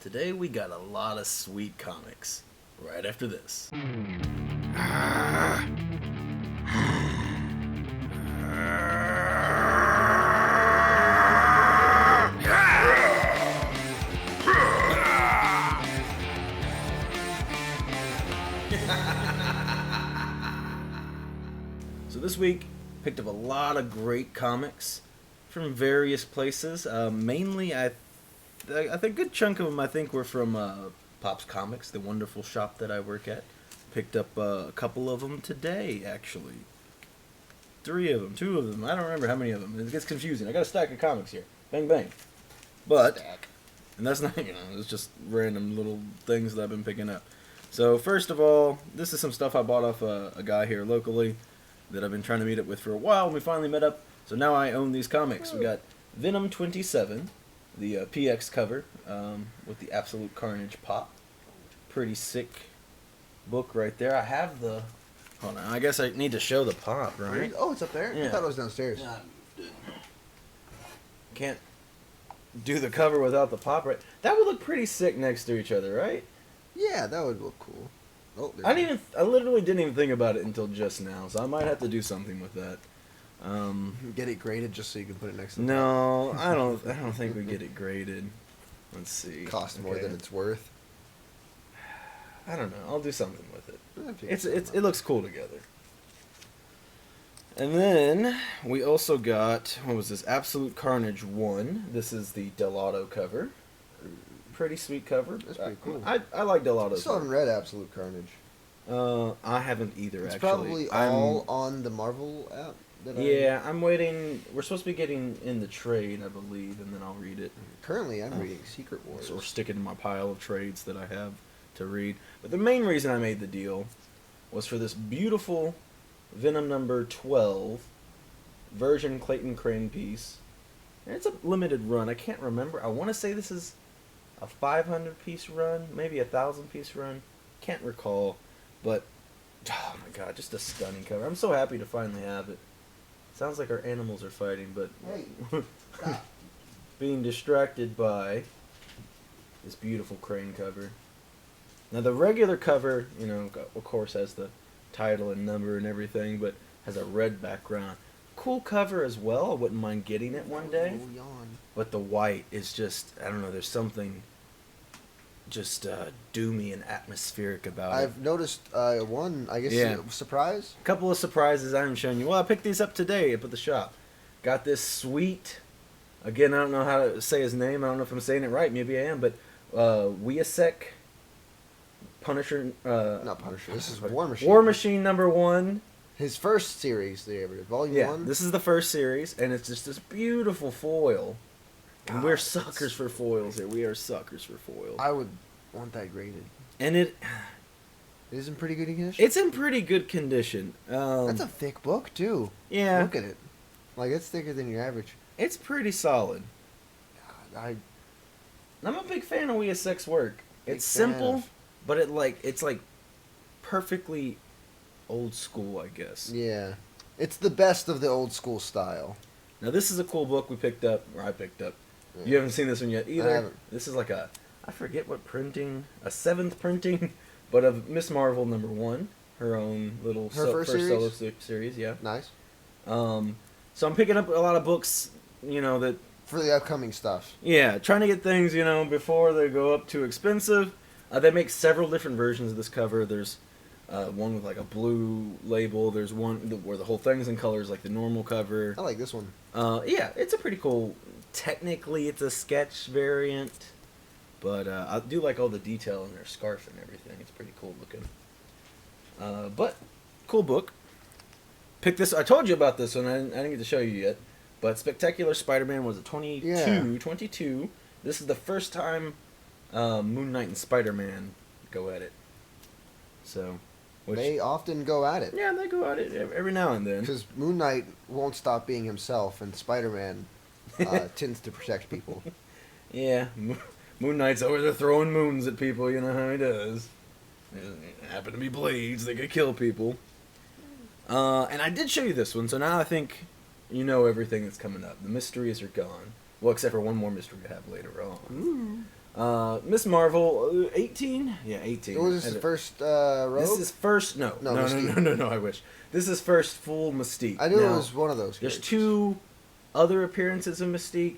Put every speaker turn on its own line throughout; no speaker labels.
Today we got a lot of sweet comics. Right after this. So this week, picked up a lot of great comics from various places. Mainly, I think a good chunk of them I think were from Pops Comics, the wonderful shop that I work at. Picked up a couple of them today, actually. 3 of them, 2 of them. I don't remember how many of them. It gets confusing. I got a stack of comics here. Bang, bang. But, and that's not, it's just random little things that I've been picking up. So, first of all, this is some stuff I bought off a guy here locally that I've been trying to meet up with for a while, and we finally met up. So now I own these comics. We got Venom 27, the PX cover, with the Absolute Carnage pop. Pretty sick book right there. I have the... Hold on, I guess I need to show the pop, right?
Oh, it's up there?
Yeah.
I thought it was downstairs.
Yeah, I moved it. Can't do the cover without the pop, right? That would look pretty sick next to each other, right?
Yeah, that would look cool. Oh,
I literally didn't even think about it until just now, so I might have to do something with that.
Get it graded just so you can put it next to the
No, I don't think we get it graded. Let's see.
Cost more than it's worth.
I don't know. I'll do something with it.
It
It looks cool together. And then we also got, what was this? Absolute Carnage 1. This is the Delato cover. Pretty sweet cover.
That's pretty cool.
I like Delato.
I still haven't read Absolute Carnage.
I haven't either,
It's
actually.
probably all on the Marvel app.
I'm waiting. We're supposed to be getting in the trade, I believe, and then I'll read it.
Currently, I'm reading Secret Wars.
Or stick it in my pile of trades that I have to read. But the main reason I made the deal was for this beautiful Venom number 12 version Clayton Crane piece. And it's a limited run. I can't remember. I want to say this is a 500 piece run, maybe a 1,000 piece run. Can't recall. But, oh my god, just a stunning cover. I'm so happy to finally have it. Sounds like our animals are fighting, but
Hey, stop.
being distracted by this beautiful Crane cover. Now the regular cover, of course has the title and number and everything, but has a red background. Cool cover as well. I wouldn't mind getting it one day.
Oh, yawn.
But the white is just, I don't know, there's something just doomy and atmospheric about it.
I've noticed one, I guess, surprise.
A couple of surprises I haven't shown you. Well, I picked these up today up at the shop. Got this sweet, again, I don't know how to say his name. I don't know if I'm saying it right. Maybe I am. But Wiasek Punisher.
Not Punisher. This is War Machine.
War Machine number 1.
His first series they ever did. Volume 1.
This is the first series. And it's just this beautiful foil. And we're suckers for foils here. We are suckers for foils.
I would want that graded.
And it
is in pretty good condition?
It's in pretty good condition.
That's a thick book, too.
Yeah.
Look at it. Like, it's thicker than your average.
It's pretty solid.
God,
I'm a big fan of Wiasek's work. It's simple, but it's like perfectly old school, I guess.
Yeah. It's the best of the old school style.
Now, this is a cool book I picked up. Yeah. You haven't seen this one yet either.
I haven't.
This is like I forget what printing, a 7th printing, but of Miss Marvel number 1, her own little
first
solo series, yeah.
Nice.
So I'm picking up a lot of books, that
for the upcoming stuff.
Yeah, trying to get things, before they go up too expensive. They make several different versions of this cover. There's one with like a blue label. There's one where the whole thing's in colors, like the normal cover.
I like this one.
Yeah, it's a pretty cool. Technically, it's a sketch variant, but I do like all the detail in their scarf and everything. It's pretty cool looking. But cool book. Pick this. I told you about this one. I didn't get to show you yet. But Spectacular Spider-Man was a 22.
Yeah.
22. This is the first time Moon Knight and Spider-Man go at it. So,
they often go at it.
Yeah, they go at it every now and then.
Because Moon Knight won't stop being himself, and Spider-Man tends to protect people.
Yeah, Moon Knight's over there throwing moons at people. You know how he does. It happen to be blades. They could kill people. And I did show you this one, so now I think you know everything that's coming up. The mysteries are gone. Well, except for one more mystery I have later on. Miss Marvel, 18? Yeah, 18.
What was this, the first Rogue?
This is first. No,
No,
no, no,
Mystique.
no, no, no. I wish this is first full Mystique.
I knew
Now,
it was one of those.
There's
characters.
2 other appearances of Mystique.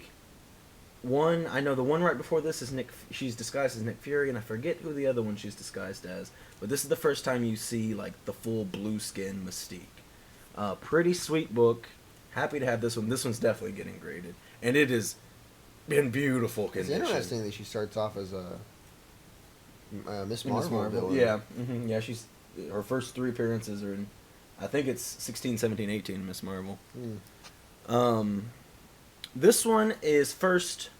One, I know the one right before this is Nick. She's disguised as Nick Fury, and I forget who the other one she's disguised as. But this is the first time you see like the full blue skin Mystique. Pretty sweet book. Happy to have this one. This one's definitely getting graded, and it is in beautiful
It's
condition.
interesting that she starts off as a Miss Marvel. villain.
Yeah, yeah. She's her first 3 appearances are in. I think it's 16, 17, 18. Miss Marvel. This one is first.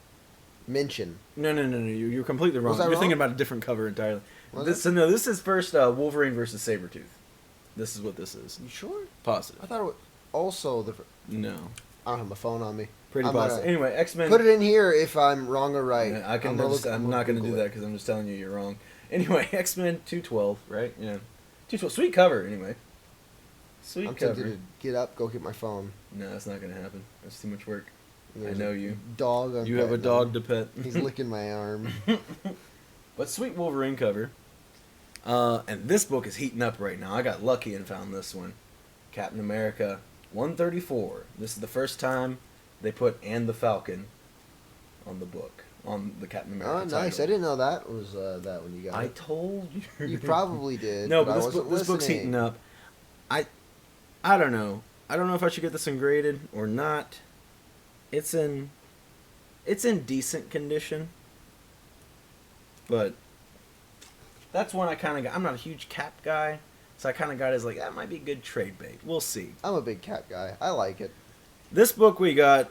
Mention.
No. You're completely wrong.
Was I
You're
wrong?
thinking about a different cover entirely.
Was
No, this is first Wolverine versus Sabretooth. This is what this is.
You sure?
Positive.
I thought it was also the.
No.
I don't have my phone on me.
Pretty
I'm
positive.
gonna
Anyway, X-Men.
Put it in here if I'm wrong or right.
Yeah, I'm not going to do that because I'm just telling you you're wrong. Anyway, X-Men 212, right? Yeah. 212. Sweet cover, anyway. Sweet
I'm
cover.
tempted to get up, go get my phone.
No, that's not going to happen. That's too much work.
There's
I know
a
you.
Dog. I'm
You have a
petting
dog
him.
to pet.
He's licking my arm.
But sweet Wolverine cover. And this book is heating up right now. I got lucky and found this one. Captain America 134. This is the first time they put "and the Falcon" on the book, on the Captain America
Oh, nice.
title.
I didn't know that was that one you got.
I told you.
You probably did.
No,
but
but
I
this
wasn't
book's
listening.
heating up. I don't know. I don't know if I should get this one graded or not. It's in decent condition. But that's one I kind of got. I'm not a huge Cap guy, so I kind of got it as like, that might be good trade bait. We'll see.
I'm a big cat guy. I like it.
This book we got,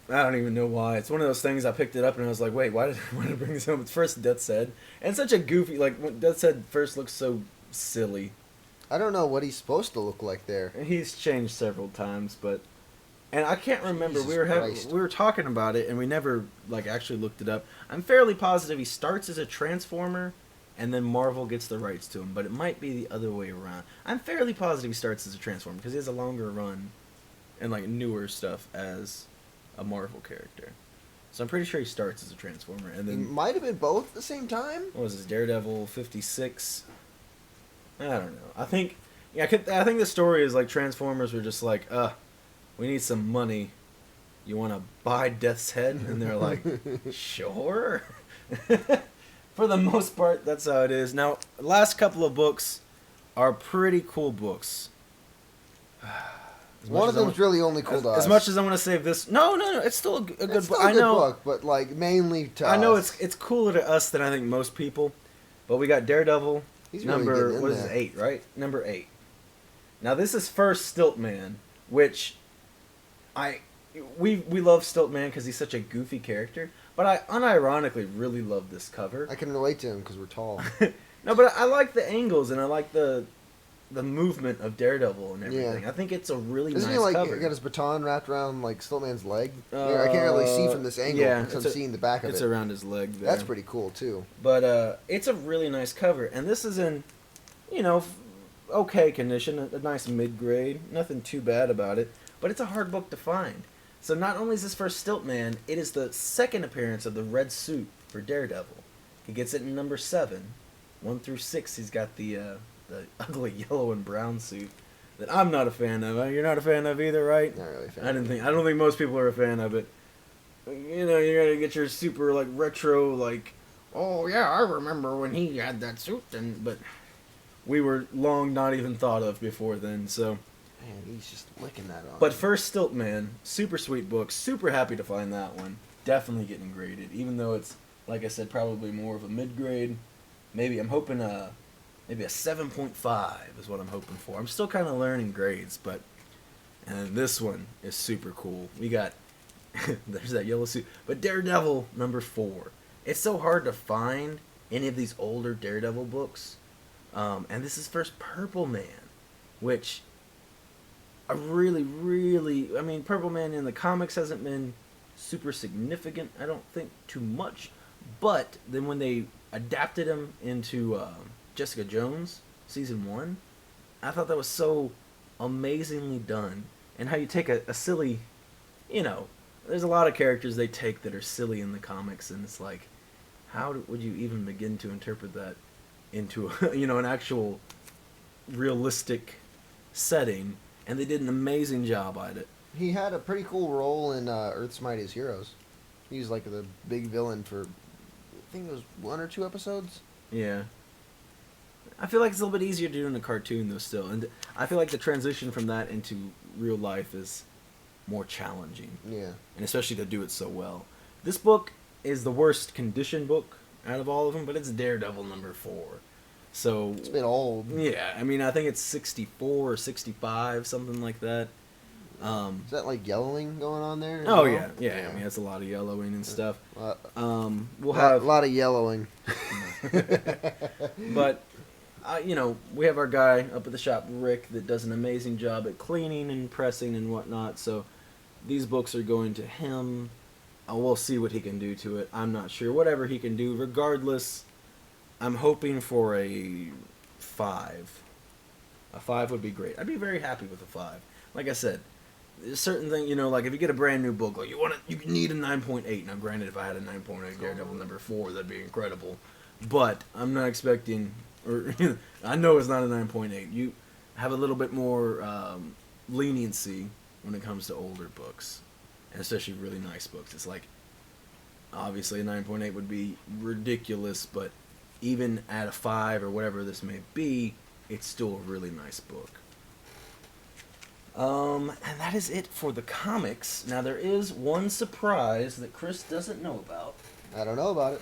I don't even know why. It's one of those things I picked it up and I was like, wait, why did I bring this home? It's first Death's Head. And such a goofy, like, when Death's Head first looks so silly.
I don't know what he's supposed to look like there.
He's changed several times, but... And I can't remember,
Jesus Christ.
we were talking about it and we never, like, actually looked it up. I'm fairly positive he starts as a Transformer and then Marvel gets the rights to him, but it might be the other way around. I'm fairly positive he starts as a Transformer because he has a longer run and, like, newer stuff as a Marvel character. So I'm pretty sure he starts as a Transformer and
He
then...
might have been both at the same time.
What was this, Daredevil 56? I don't know. I think the story is like Transformers were just like, we need some money. You want to buy Death's Head? And they're like, sure. For the most part, that's how it is. Now, the last couple of books are pretty cool books.
One of them's really only cool to us.
As much as I want to save this, no, it's still a good
It's
book.
still a
I
good
know,
book, but like mainly to us.
I know it's cooler to us than I think most people. But we got Daredevil.
He's really
Number
getting in
what is
there.
it, 8, right? Number 8. Now this is first Stiltman, which we love Stiltman because he's such a goofy character, but I unironically really love this cover.
I can relate to him because we're tall.
No, but I like the angles and I like the movement of Daredevil and everything.
Yeah.
I think it's a really
Isn't
nice
he like
cover.
got his baton wrapped around like Stiltman's leg? I can't really see from this angle
yeah,
because I'm
it's
seeing the back of
It's
it.
around his leg there.
That's pretty cool too.
But it's a really nice cover, and this is in, okay condition, a nice mid-grade, nothing too bad about it, but it's a hard book to find. So not only is this first Stiltman, it is the second appearance of the red suit for Daredevil. He gets it in number 7. 1 through 6, he's got the ugly yellow and brown suit that I'm not a fan of. You're not a fan of either, right?
Not really a fan.
I don't think most people are a fan of it. You gotta get your super like retro like, oh yeah, I remember when he had that suit, but we were long not even thought of before then. So,
Man, he's just licking that on.
but first Stiltman, super sweet book, super happy to find that one. Definitely getting graded, even though it's like I said, probably more of a mid grade. Maybe I'm hoping maybe a 7.5 is what I'm hoping for. I'm still kind of learning grades, but and this one is super cool. We got there's that yellow suit, but Daredevil number 4. It's so hard to find any of these older Daredevil books, and this is first Purple Man, which I really, I mean, Purple Man in the comics hasn't been super significant. I don't think too much, but then when they adapted him into Jessica Jones season 1, I thought that was so amazingly done. And how you take a silly, there's a lot of characters they take that are silly in the comics, and it's like would you even begin to interpret that into an actual realistic setting? And they did an amazing job at it.
He had a pretty cool role in Earth's Mightiest Heroes. He was like the big villain for, I think it was 1 or 2 episodes.
Yeah. I feel like it's a little bit easier to do in a cartoon though still. And I feel like the transition from that into real life is more challenging.
Yeah.
And especially to do it so well. This book is the worst condition book out of all of them, but it's Daredevil number 4. So
It's a bit old.
yeah, I mean I think it's 64 or 65, something like that.
Is that like yellowing going on there?
Oh yeah. I mean, that's a lot of yellowing and stuff. We'll
a
have
lot of yellowing.
But we have our guy up at the shop, Rick, that does an amazing job at cleaning and pressing and whatnot. So these books are going to him. We'll see what he can do to it. I'm not sure. Whatever he can do, regardless, I'm hoping for a 5. A 5 would be great. I'd be very happy with a 5. Like I said, there's certain thing, like if you get a brand new book, like you need a 9.8. Now, granted, if I had a 9.8 Daredevil number 4, that'd be incredible. But I'm not expecting, or I know it's not a 9.8. You have a little bit more leniency when it comes to older books, and especially really nice books. It's like, obviously a 9.8 would be ridiculous, but even at a 5 or whatever this may be, it's still a really nice book. And that is it for the comics. Now, there is one surprise that Chris doesn't know about.
I don't know about it.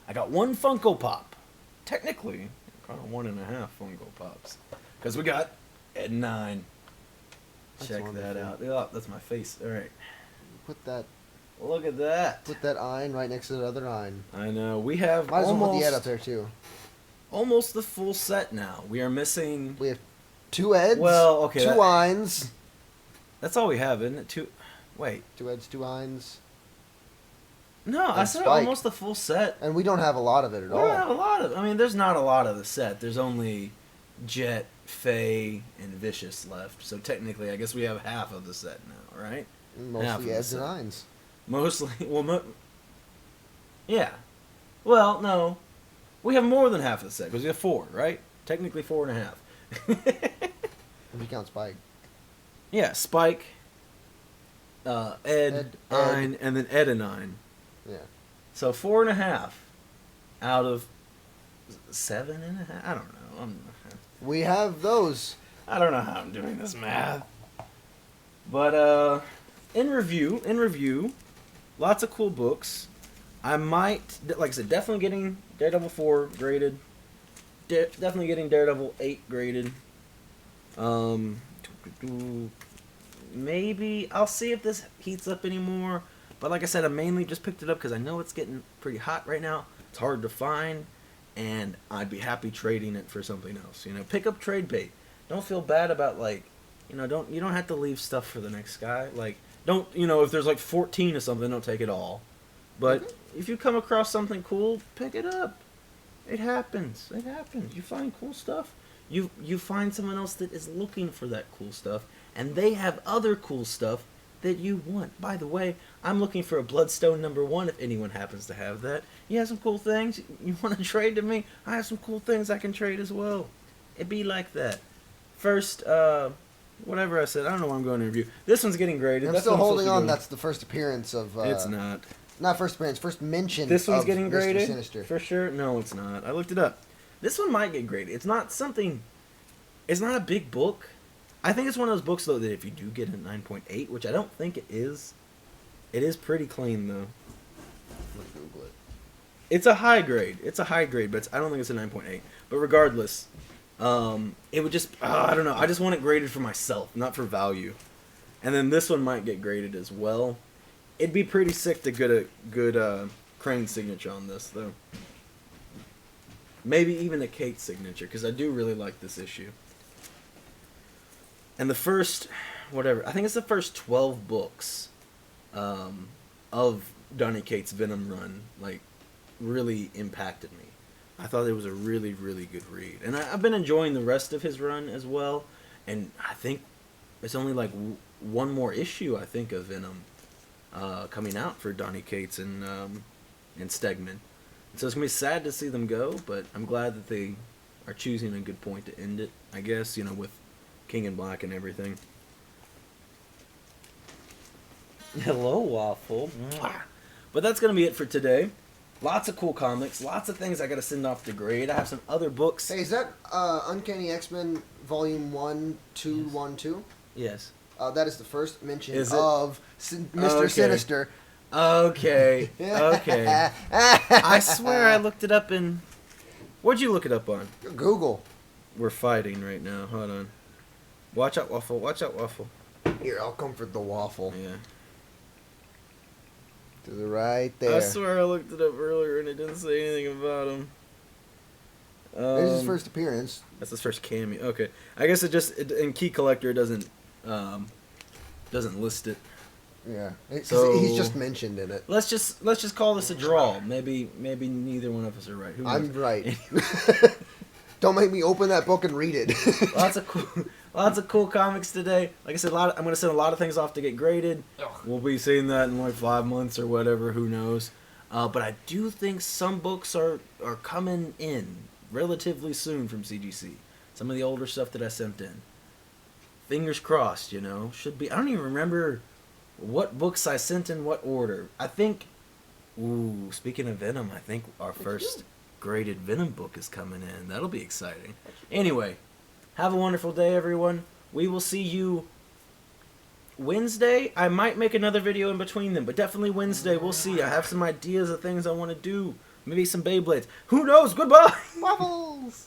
I got 1 Funko Pop. Technically, kind of 1.5 Funko Pops. Because we got Ed 9.
That's
Check
wonderful.
that out. Oh, that's my face. All right.
Look
at that.
Put that Ein right next to the other Ein.
I know. We have
Might as well put
almost,
the Ed up there too.
almost the full set now. We are missing...
We have 2 Eds.
Well, okay.
2 Eins.
That's all we have, isn't it? 2... Wait.
2 Eds, 2 Eins.
No, I
And
said
Spike.
almost the full set.
And we don't have a lot of it at
We
all.
don't have a lot of... I mean, there's not a lot of the set. There's only Jet, Faye, and Vicious left. So technically, I guess we have half of the set now, right? Half of
Mostly
the
Eds and
set.
Eins.
Mostly... Well, yeah. Well, no. We have more than half of the set, because we have 4, right? Technically 4.5.
If you count Spike.
Yeah, Spike, Ed, Ein, and then Ed and Ein.
Yeah.
So 4.5 out of 7.5. I don't know.
We have those.
I don't know how I'm doing this math. But in review, lots of cool books. I might, like I said, definitely getting Daredevil 4 graded. Definitely getting Daredevil 8 graded. Maybe I'll see if this heats up anymore. But like I said, I mainly just picked it up because I know it's getting pretty hot right now. It's hard to find, and I'd be happy trading it for something else. Pick up trade bait. Don't feel bad about you don't have to leave stuff for the next guy. Don't if there's 14 or something, don't take it all. But if you come across something cool, pick it up. It happens. You find cool stuff. You find someone else that is looking for that cool stuff, and they have other cool stuff that you want. By the way, I'm looking for a Bloodstone number 1 if anyone happens to have that. You have some cool things you want to trade to me? I have some cool things I can trade as well. It be like that. First, whatever I said, I don't know what I'm going to review. This one's getting graded.
I'm
That's
still
what
holding
supposed
on.
to do.
That's the first appearance of...
It's not.
Not first appearance, first mention
This one's
of
getting
Mr.
graded?
Sinister.
For sure? No, it's not. I looked it up. This one might get graded. It's not something... It's not a big book. I think it's one of those books, though, that if you do get a 9.8, which I don't think it is pretty clean, though.
Let's Google it.
It's a high grade. But I don't think it's a 9.8. But regardless, it would just... I don't know. I just want it graded for myself, not for value. And then this one might get graded as well. It'd be pretty sick to get a good Crane signature on this, though. Maybe even a Kate signature, because I do really like this issue. And the first, I think it's the first 12 books of Donny Cates' Venom run, really impacted me. I thought it was a really, really good read. And I've been enjoying the rest of his run as well. And I think it's only one more issue, I think, of Venom coming out for Donny Cates and Stegman. So it's gonna be sad to see them go, but I'm glad that they are choosing a good point to end it. I guess with King in Black and everything. Hello, Waffle. But that's gonna be it for today. Lots of cool comics, lots of things I gotta send off to grade. I have some other books.
Hey, is that Uncanny X-Men Volume 1212?
Yes.
That is the first mention
Is it?
of Mr.
Okay.
Sinister.
Okay. Okay. I swear I looked it up in. What'd you look it up on?
Google.
We're fighting right now. Hold on. Watch out, Waffle. Watch out, Waffle.
Here, I'll comfort the waffle.
Yeah.
To the right there.
I swear I looked it up earlier and it didn't say anything about him.
This is his first appearance.
That's his first cameo. Okay. I guess in Key Collector it doesn't list it.
Yeah.
So-
He's just mentioned in it.
Let's just call this a draw. Maybe neither one of us are right. Who knows?
I'm right. Don't make me open that book and read it.
Lots of cool comics today. Like I said, I'm going to send a lot of things off to get graded. We'll be seeing that in like 5 months or whatever. Who knows? But I do think some books are coming in relatively soon from CGC. Some of the older stuff that I sent in. Fingers crossed, should be. I don't even remember what books I sent in what order. I think. Ooh, speaking of Venom, I think our first graded Venom book is coming in. That'll be exciting. Anyway, have a wonderful day, everyone. We will see you Wednesday. I might make another video in between them, but definitely Wednesday. We'll see. I have some ideas of things I want to do. Maybe some Beyblades. Who knows? Goodbye.
Waffles!